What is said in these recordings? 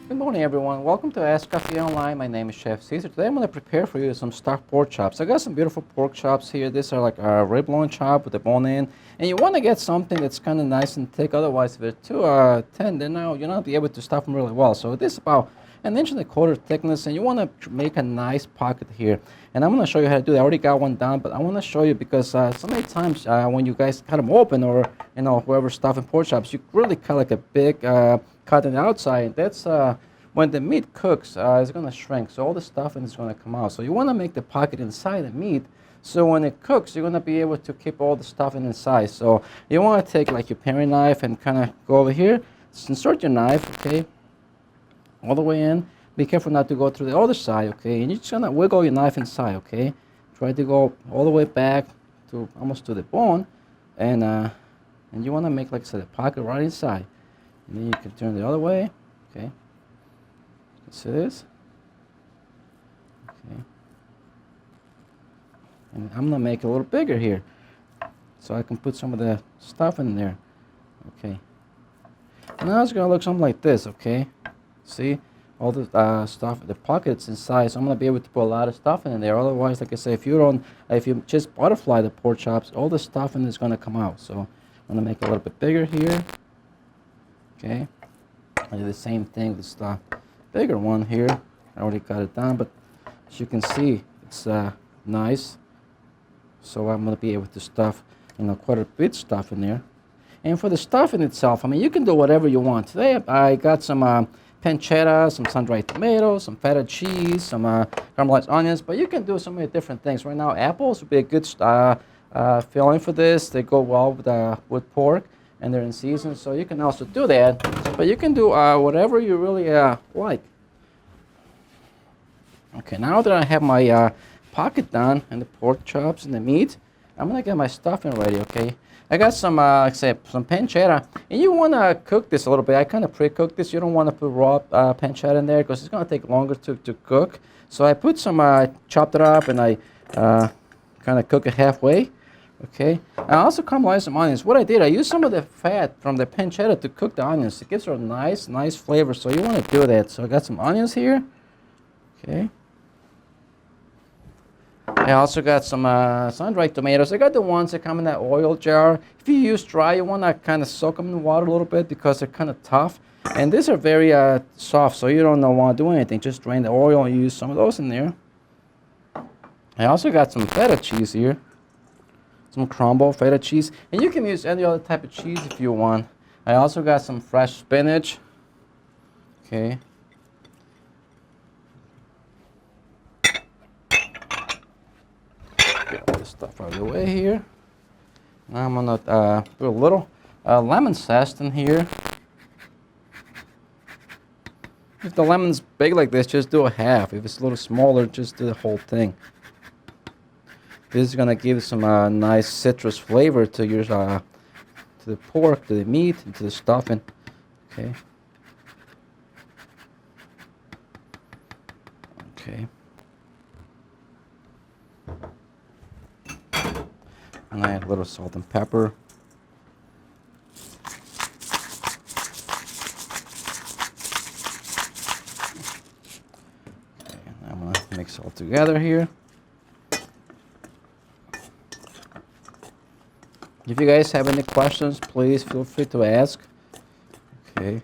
Good morning, everyone. Welcome to Escoffier Online. My name is Chef Caesar. Today I'm going to prepare for you some stuffed pork chops. I got some beautiful pork chops here. These are like a rib loin chop with the bone in. And you want to get something that's kind of nice and thick. Otherwise, if they're too thin, then now you're not be able to stuff them really well. So this is about 1.25 inch thickness, and you want to make a nice pocket here. And I'm going to show you how to do that. I already got one done, but I want to show you because so many times when you guys cut them open, or whoever's stuffing pork chops, you really cut like a big cut on the outside. That's when the meat cooks, it's going to shrink, so all the stuffing is going to come out. So you want to make the pocket inside the meat, so when it cooks, you're going to be able to keep all the stuffing inside. So you want to take like your paring knife and kind of go over here, just insert your knife, okay, all the way in. Be careful not to go through the other side, okay, and you're just going to wiggle your knife inside, okay. Try to go all the way back to almost to the bone, and you want to make, like I said, a pocket right inside. And then you can turn the other way, okay. See this? Okay. And I'm gonna make it a little bigger here, so I can put some of the stuff in there. Okay. And now it's gonna look something like this. Okay. See all the stuff, the pockets inside. So I'm gonna be able to put a lot of stuff in there. Otherwise, like I say, if you just butterfly the pork chops, all the stuffing is gonna come out. So I'm gonna make it a little bit bigger here. Okay. I do the same thing with stuff. Bigger one here. I already got it done, but as you can see, it's nice. So I'm going to be able to stuff, quite a bit of stuff in there. And for the stuffing itself, I mean, you can do whatever you want. Today I got some pancetta, some sun-dried tomatoes, some feta cheese, some caramelized onions, but you can do so many different things. Right now, apples would be a good filling for this. They go well with pork, and they're in season, so you can also do that. But you can do whatever you really like. Okay, now that I have my pocket done and the pork chops and the meat, I'm gonna get my stuffing ready. Okay, I got some, like I said, some pancetta, and you wanna cook this a little bit. I kind of pre-cooked this. You don't want to put raw pancetta in there because it's gonna take longer to cook. So I put some, chopped it up, and I kind of cook it halfway. Okay, I also caramelized some onions. What I did, I used some of the fat from the pancetta to cook the onions. It gives her a nice flavor, so you want to do that. So I got some onions here. Okay. I also got some sun-dried tomatoes. I got the ones that come in that oil jar. If you use dry, you want to kind of soak them in water a little bit because they're kind of tough. And these are very soft, so you don't want to do anything. Just drain the oil and use some of those in there. I also got some feta cheese here. Some crumble feta cheese, and you can use any other type of cheese if you want. I also got some fresh spinach. Okay. Get all this stuff out of the way here. Now I'm gonna put a little lemon zest in here. If the lemon's big like this, just do a half. If it's a little smaller, just do the whole thing. This is gonna give some nice citrus flavor to your to the pork, to the meat, and to the stuffing. Okay. Okay. And I add a little salt and pepper. Okay, and I'm gonna mix it all together here. If you guys have any questions, please feel free to ask. Okay.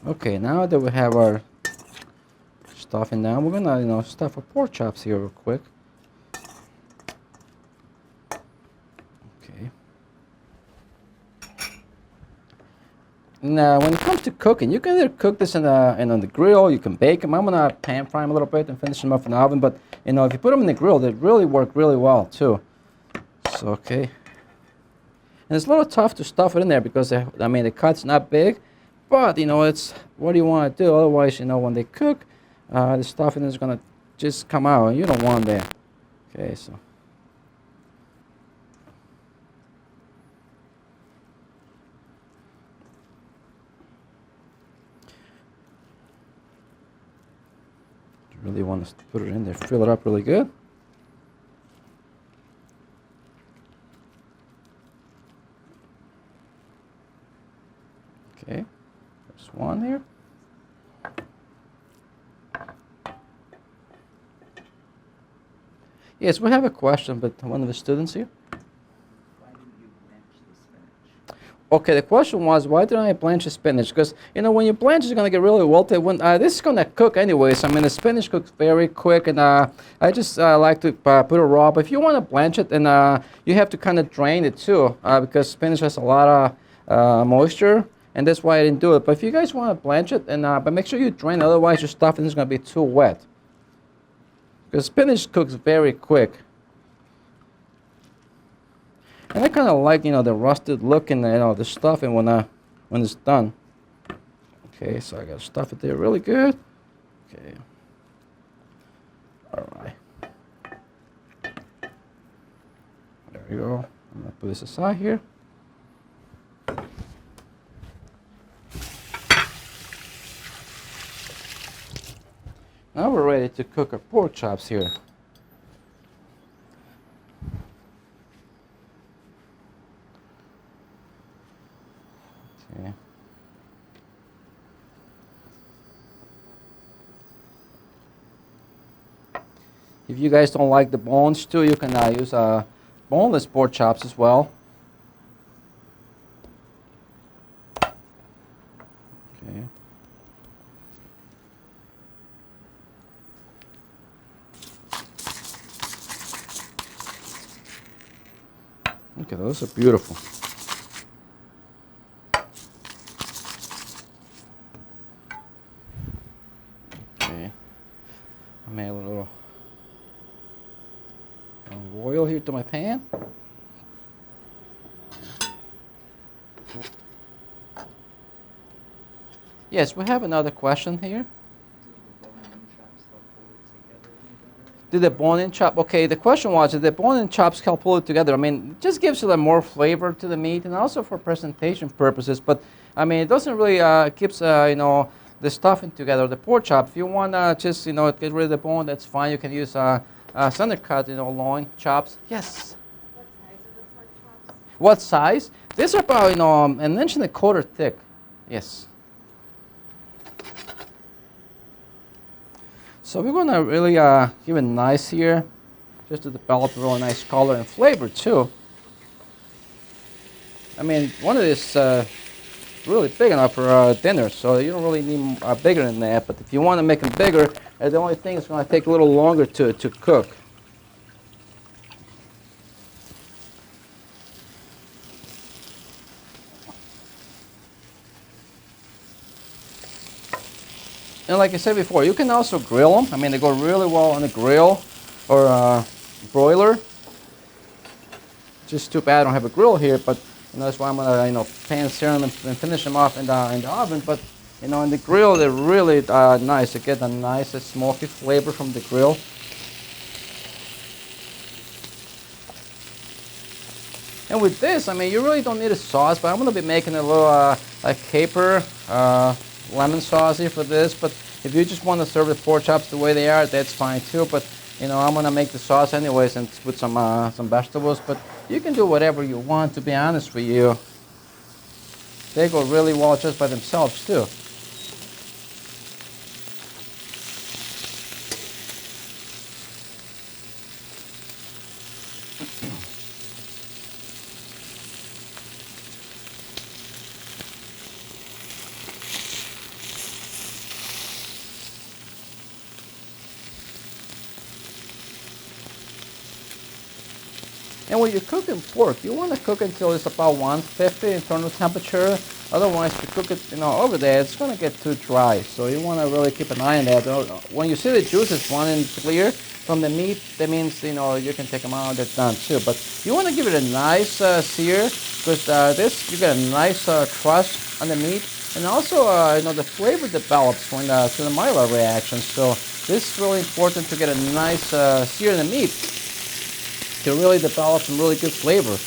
Okay, now that we have our stuffing down, we're gonna, stuff our pork chops here real quick. Okay. Now, when it comes to cooking, you can either cook this on the grill. You can bake them. I'm gonna pan fry them a little bit and finish them up in the oven. But if you put them in the grill, they really work really well too. So okay. And it's a little tough to stuff it in there because the cut's not big. But it's what do you want to do? Otherwise, when they cook, the stuffing is gonna just come out, and you don't want that. Okay, so. Really want to put it in there, fill it up really good. just one here. Yes, we have a question, but one of the students here. Why didn't you blanch the spinach? Okay, the question was, why didn't I blanch the spinach? Because, you know, when you blanch, it's going to get really wilted. When this is going to cook anyways. I mean, the spinach cooks very quick, and I just like to put it raw. But if you want to blanch it, then you have to kind of drain it too, because spinach has a lot of moisture, and that's why I didn't do it. But if you guys want to blanch it, and but make sure you drain it, otherwise your stuffing is going to be too wet. Because spinach cooks very quick. And I kind of like, you know, the rusted look and, you know, the stuffing when it's done. Okay, so I got to stuff it there really good. Okay. All right. There we go. I'm going to put this aside here. Now we're ready to cook our pork chops here. Okay. If you guys don't like the bones too, you can use boneless pork chops as well. Okay. Okay, those are beautiful. Okay, I made a little oil here to my pan. Yes, we have another question here. Did the bone-in chop? Okay, the question was, did the bone-in chops help pull it together? I mean, it just gives it a more flavor to the meat, and also for presentation purposes. But I mean, it doesn't really keeps you know, the stuffing together. The pork chop. If you want just, you know, get rid of the bone, that's fine. You can use center cut, you know, loin chops. Yes. What size are the pork chops? What size? These are about, you know, an inch and a quarter thick. Yes. So we're gonna really give it nice here, just to develop a really nice color and flavor too. I mean, one of these really big enough for dinner, so you don't really need bigger than that. But if you want to make them bigger, the only thing is going to take a little longer to cook. And like I said before, you can also grill them. I mean, they go really well on the grill or broiler. Just too bad I don't have a grill here, but you know, that's why I'm gonna, you know, pan sear them and finish them off in the oven. But you know, in the grill, they're really nice. You get a nice smoky flavor from the grill. And with this, I mean, you really don't need a sauce, but I'm gonna be making a little like caper lemon sauce here for this. But if you just want to serve the pork chops the way they are, that's fine too. But you know, I'm gonna make the sauce anyways and put some vegetables. But you can do whatever you want, to be honest with you. They go really well just by themselves too. And when you're cooking pork, you want to cook until it's about 150 internal temperature. Otherwise, if you cook it, you know, over there, it's going to get too dry. So you want to really keep an eye on that. When you see the juices running clear from the meat, that means, you know, you can take them out. That's done too. But you want to give it a nice sear, because you get a nice crust on the meat, and also, you know, the flavor develops when to the Maillard reaction. So this is really important to get a nice sear in the meat to really develop some really good flavor.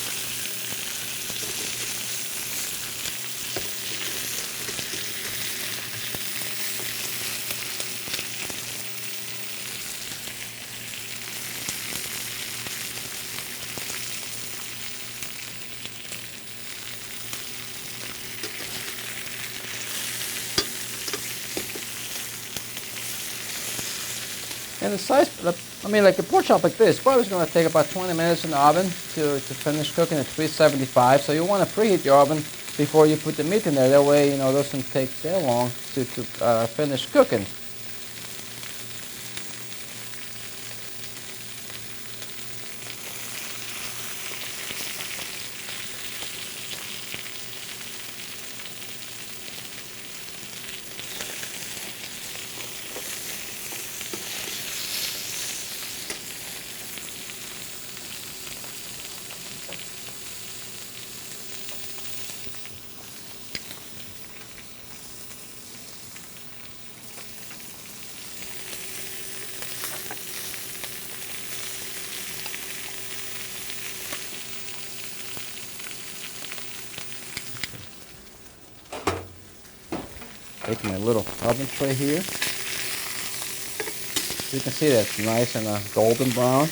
And the size, I mean, like a pork chop like this, probably is going to take about 20 minutes in the oven to finish cooking at 375. So you want to preheat your oven before you put the meat in there. That way, you know, it doesn't take that long to finish cooking. Take my little oven tray here. You can see that's nice and golden brown.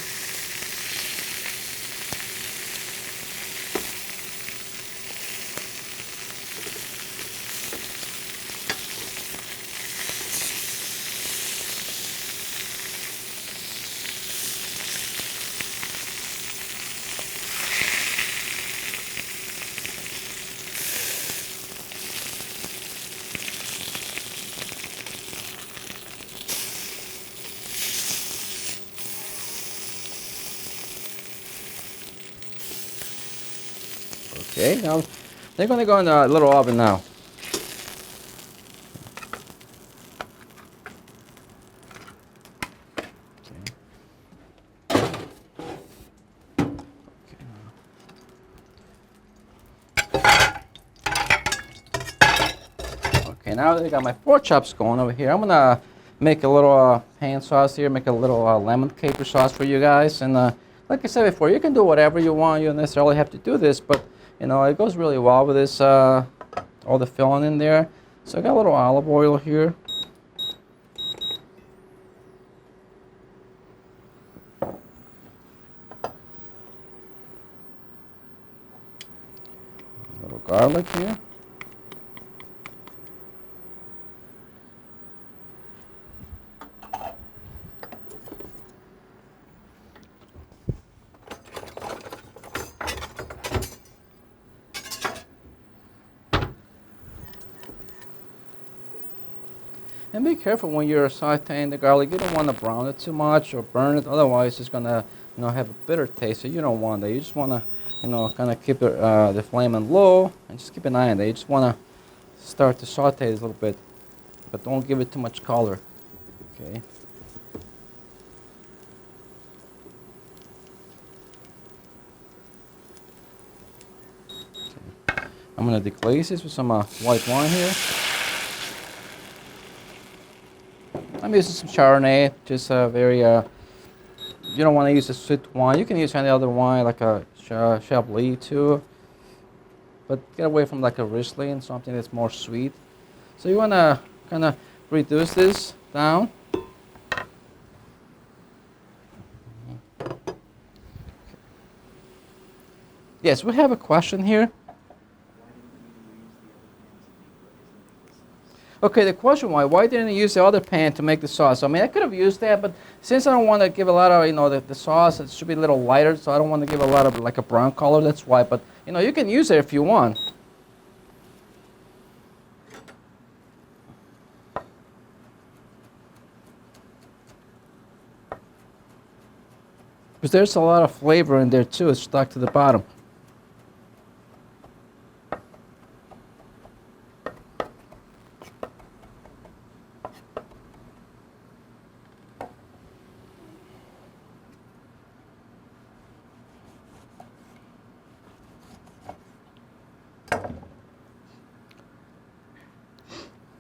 Okay, now they're going to go in a little oven now. Okay, now that I got my pork chops going over here, I'm going to make a little pan sauce here, make a little lemon caper sauce for you guys. And like I said before, you can do whatever you want. You don't necessarily have to do this, but you know, it goes really well with this, all the filling in there. So I got a little olive oil here. A little garlic here. And be careful when you're sauteing the garlic. You don't want to brown it too much or burn it. Otherwise, it's gonna, you know, have a bitter taste. So you don't want that. You just want to, you know, kind of keep the flame on low and just keep an eye on it. You just want to start to saute it a little bit, but don't give it too much color. Okay. I'm gonna deglaze this with some white wine here. I'm using some Chardonnay, just very, you don't want to use a sweet wine. You can use any other wine, like a Chablis too. But get away from like a Riesling, something that's more sweet. So you want to kind of reduce this down. Yes, we have a question here. Okay, the question why didn't you use the other pan to make the sauce? I mean, I could have used that, but since I don't want to give a lot of, you know, the sauce, it should be a little lighter, so I don't want to give a lot of like a brown color, that's why. But, you know, you can use it if you want. Because there's a lot of flavor in there too, it's stuck to the bottom.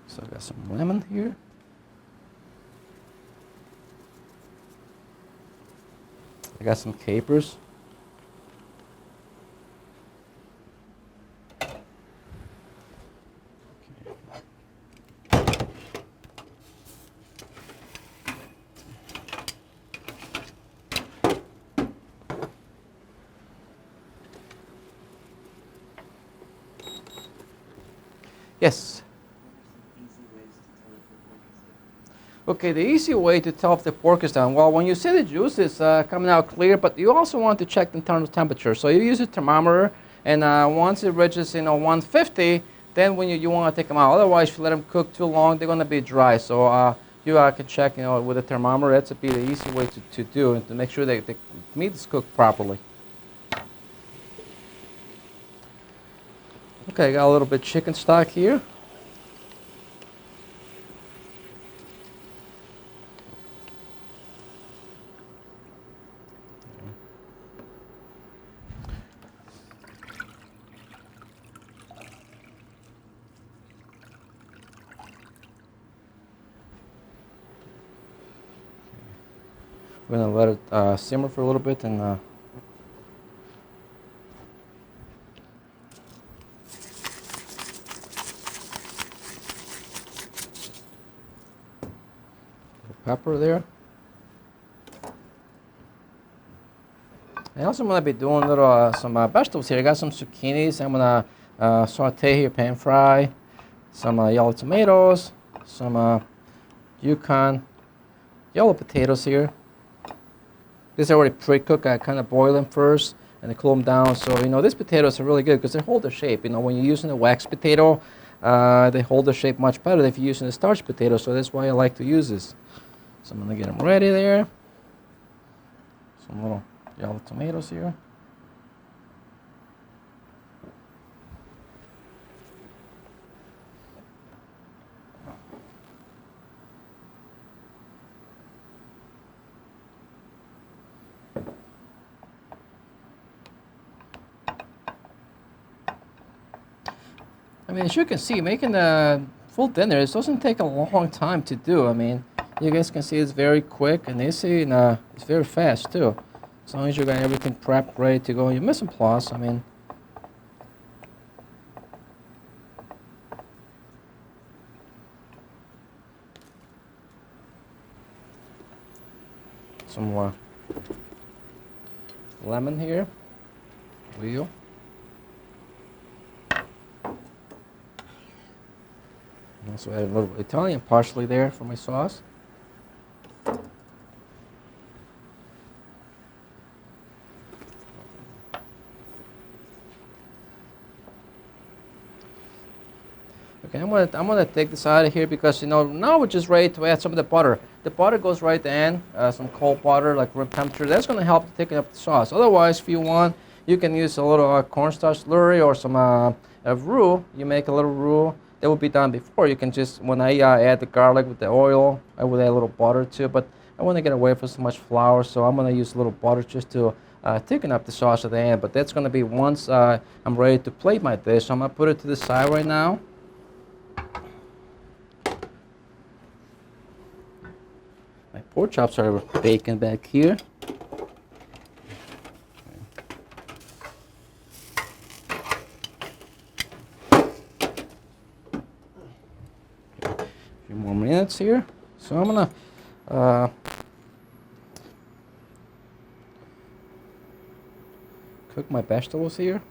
So I got some lemon here. I got some capers. Yes. Okay, the easy way to tell if the pork is done, well, when you see the juice is coming out clear, but you also want to check the internal temperature. So you use a thermometer, and once it reaches 150, then when you want to take them out. Otherwise, if you let them cook too long, they're going to be dry. So you can check with a thermometer. That's be the easy way to do and to make sure that the meat is cooked properly. Okay, got a little bit of chicken stock here. We're going to let it simmer for a little bit and pepper there. I also going to be doing some vegetables here. I got some zucchinis. I'm going to saute here, pan fry. Some yellow tomatoes. Some Yukon yellow potatoes here. These are already pre-cooked. I kind of boil them first and then cool them down. So, these potatoes are really good because they hold their shape. When you're using a wax potato, they hold their shape much better than if you're using a starch potato. So that's why I like to use this. So I'm going to get them ready there. Some little yellow tomatoes here. I mean, as you can see, making the full dinner, it doesn't take a long time to do. I mean, you guys can see it's very quick and easy, and it's very fast too. As long as you got everything prepped, ready to go, you miss some plus. I mean, some more lemon here, wheel. Also add a little Italian parsley there for my sauce. Okay, I'm gonna take this out of here because now we're just ready to add some of the butter. The butter goes right in, some cold butter like room temperature. That's gonna help to thicken up the sauce. Otherwise, if you want, you can use a little cornstarch slurry or some roux. You make a little roux. That would be done before. You can just, when I add the garlic with the oil, I would add a little butter too, but I want to get away from so much flour, so I'm going to use a little butter just to thicken up the sauce at the end. But that's going to be once I'm ready to plate my dish. So I'm going to put it to the side right now. My pork chops are baking back here. More minutes here, so I'm gonna cook my vegetables here.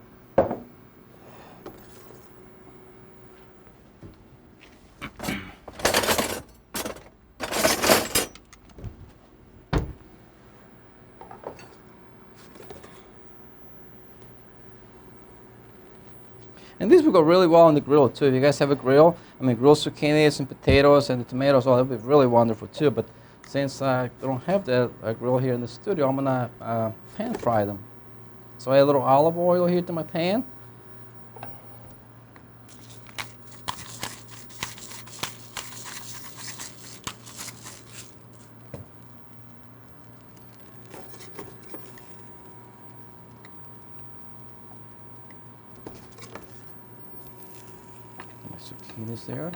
And these will go really well on the grill too. If you guys have a grill, I mean, grilled zucchinis and potatoes and the tomatoes, that would be really wonderful too. But since I don't have the grill here in the studio, I'm gonna pan fry them. So I add a little olive oil here to my pan. Zucchinis there.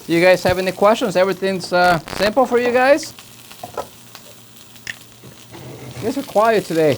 You guys have any questions? Everything's simple for you guys? You guys are quiet today.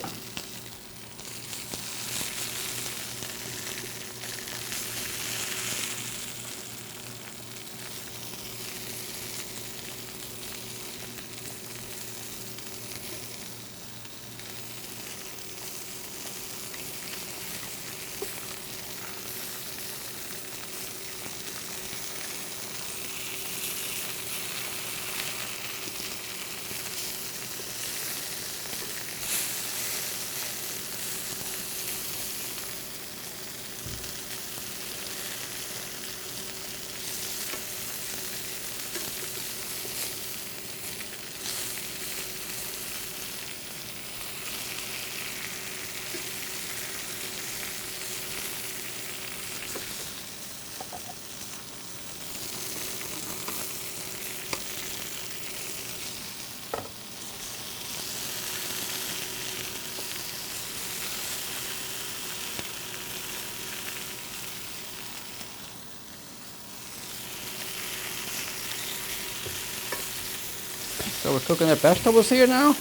So we're cooking the vegetables here now.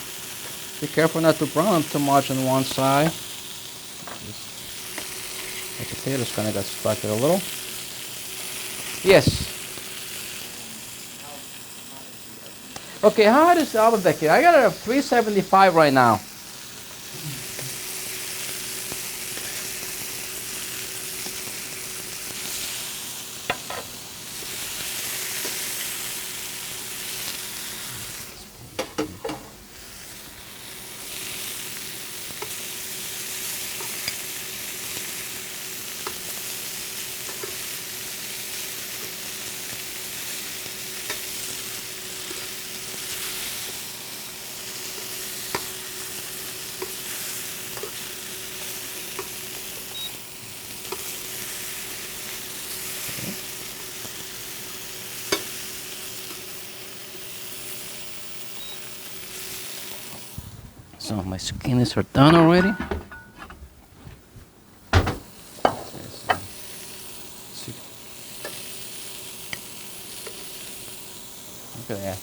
Be careful not to brown them too much on one side. The potatoes kind of got stuck there a little. Yes. Okay, how hot is the oven back here? I got it at 375 right now. So my zucchinis are done already. Look at that.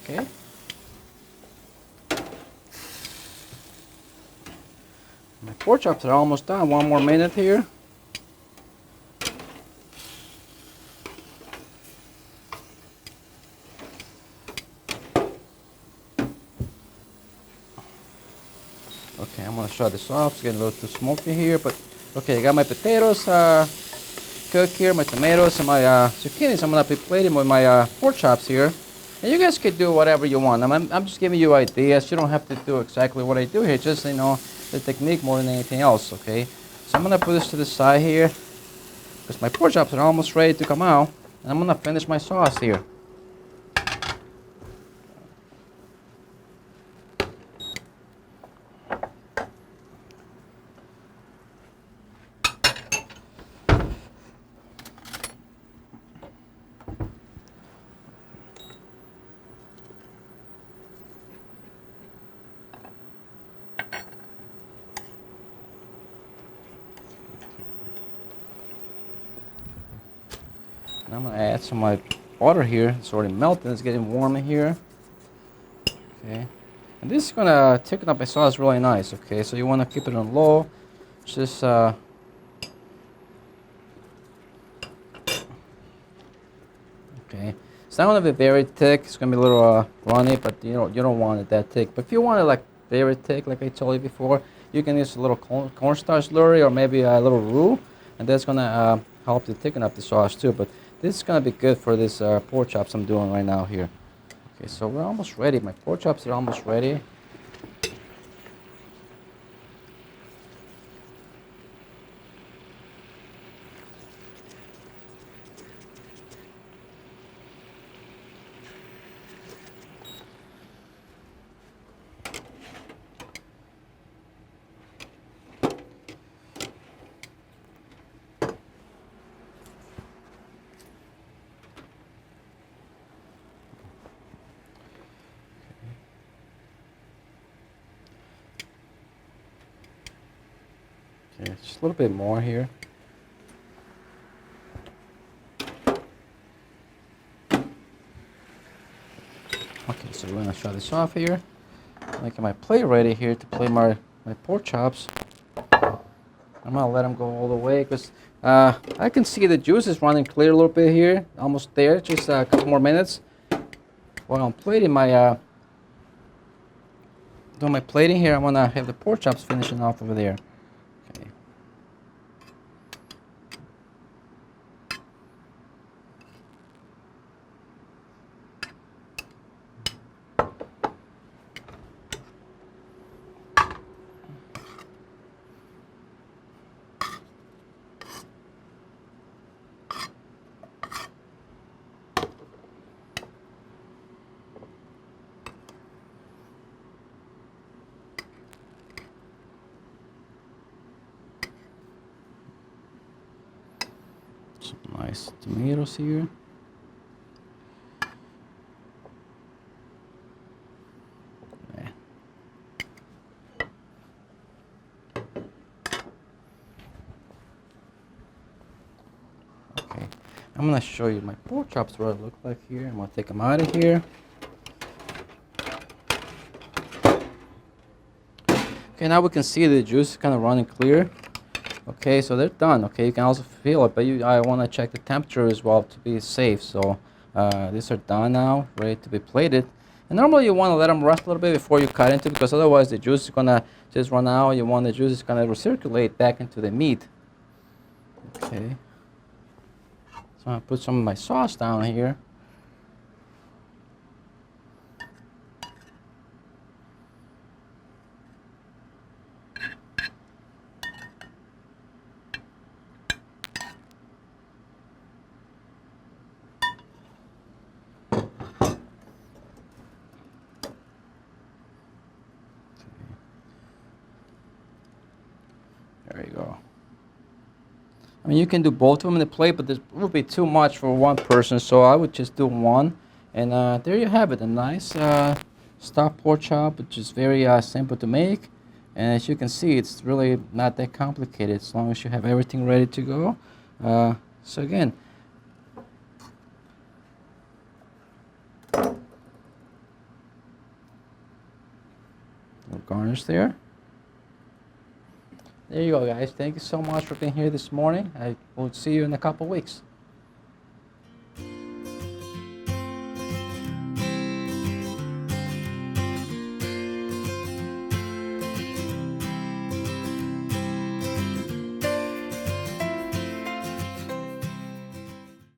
Okay. My pork chops are almost done. One more minute here. Okay, I'm gonna shut this off. It's getting a little too smoky here, but okay, I got my potatoes cooked here, my tomatoes and my zucchinis. I'm gonna be plating with my pork chops here. And you guys can do whatever you want. I'm just giving you ideas. You don't have to do exactly what I do here. Just, you know, the technique more than anything else, okay? So I'm gonna put this to the side here because my pork chops are almost ready to come out. And I'm gonna finish my sauce here. I'm gonna add some of my butter here. It's already melted. It's getting warm in here. Okay, and this is gonna thicken up my sauce really nice. Okay, so you wanna keep it on low. Just okay. It's not gonna be very thick. It's gonna be a little runny, but you don't want it that thick. But if you want it like very thick, like I told you before, you can use a little cornstarch slurry or maybe a little roux, and that's gonna help to thicken up the sauce too. But this is gonna be good for this pork chops I'm doing right now here. Okay, so we're almost ready. My pork chops are almost ready. Okay, just a little bit more here. Okay, so we're gonna shut this off here. Making my plate ready here to plate my pork chops. I'm gonna let them go all the way because I can see the juice is running clear a little bit here. Almost there, just a couple more minutes. While I'm plating my doing my plating here, I'm gonna have the pork chops finishing off over there. Okay. Some nice tomatoes here. Yeah. Okay, I'm gonna show you my pork chops what it look like here. I'm gonna take them out of here. Okay, now we can see the juice kind of running clear. Okay, so they're done. Okay, you can also feel it, but I want to check the temperature as well to be safe. So these are done now, ready to be plated. And normally you want to let them rest a little bit before you cut into it, because otherwise the juice is gonna just run out. You want the juice is gonna recirculate back into the meat. Okay. So I'm gonna put some of my sauce down here. There you go. I mean, you can do both of them in the plate, but this would be too much for one person, so I would just do one. And there you have it, a nice stuffed pork chop, which is very simple to make. And as you can see, it's really not that complicated as long as you have everything ready to go. So again, little garnish there. There you go, guys. Thank you so much for being here this morning. I will see you in a couple weeks.